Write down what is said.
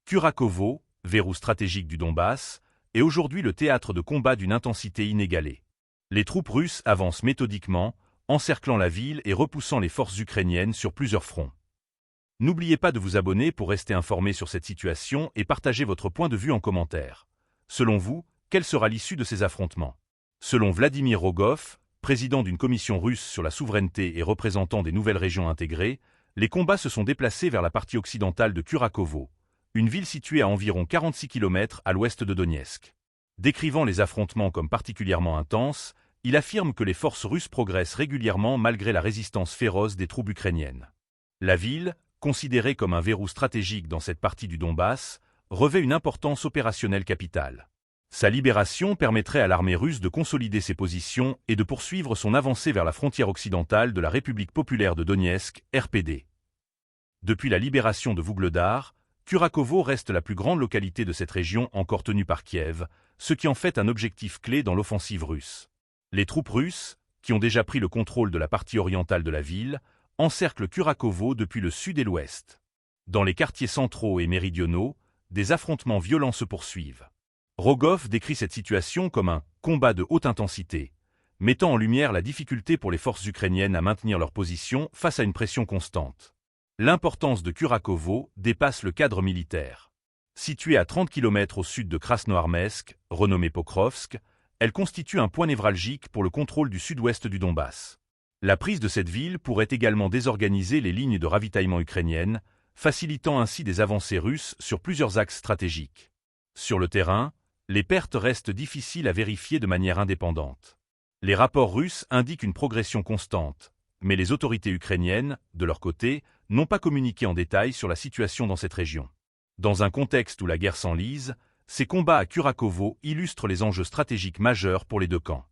Kurakovo, verrou stratégique du Donbass, est aujourd'hui le théâtre de combats d'une intensité inégalée. Les troupes russes avancent méthodiquement, encerclant la ville et repoussant les forces ukrainiennes sur plusieurs fronts. N'oubliez pas de vous abonner pour rester informé sur cette situation et partager votre point de vue en commentaire. Selon vous, quelle sera l'issue de ces affrontements? Selon Vladimir Rogov, président d'une commission russe sur la souveraineté et représentant des nouvelles régions intégrées, les combats se sont déplacés vers la partie occidentale de Kurakovo, une ville située à environ 46 km à l'ouest de Donetsk. Décrivant les affrontements comme particulièrement intenses, il affirme que les forces russes progressent régulièrement malgré la résistance féroce des troupes ukrainiennes. La ville, considérée comme un verrou stratégique dans cette partie du Donbass, revêt une importance opérationnelle capitale. Sa libération permettrait à l'armée russe de consolider ses positions et de poursuivre son avancée vers la frontière occidentale de la République populaire de Donetsk, RPD. Depuis la libération de Vuhledar, Kurakovo reste la plus grande localité de cette région encore tenue par Kiev, ce qui en fait un objectif clé dans l'offensive russe. Les troupes russes, qui ont déjà pris le contrôle de la partie orientale de la ville, encerclent Kurakovo depuis le sud et l'ouest. Dans les quartiers centraux et méridionaux, des affrontements violents se poursuivent. Rogov décrit cette situation comme un « combat de haute intensité », mettant en lumière la difficulté pour les forces ukrainiennes à maintenir leur position face à une pression constante. L'importance de Kurakovo dépasse le cadre militaire. Située à 30 km au sud de Krasnoarmeysk, renommée Pokrovsk, elle constitue un point névralgique pour le contrôle du sud-ouest du Donbass. La prise de cette ville pourrait également désorganiser les lignes de ravitaillement ukrainiennes, facilitant ainsi des avancées russes sur plusieurs axes stratégiques. Sur le terrain, les pertes restent difficiles à vérifier de manière indépendante. Les rapports russes indiquent une progression constante, mais les autorités ukrainiennes, de leur côté, n'ont pas communiqué en détail sur la situation dans cette région. Dans un contexte où la guerre s'enlise, ces combats à Kurakovo illustrent les enjeux stratégiques majeurs pour les deux camps.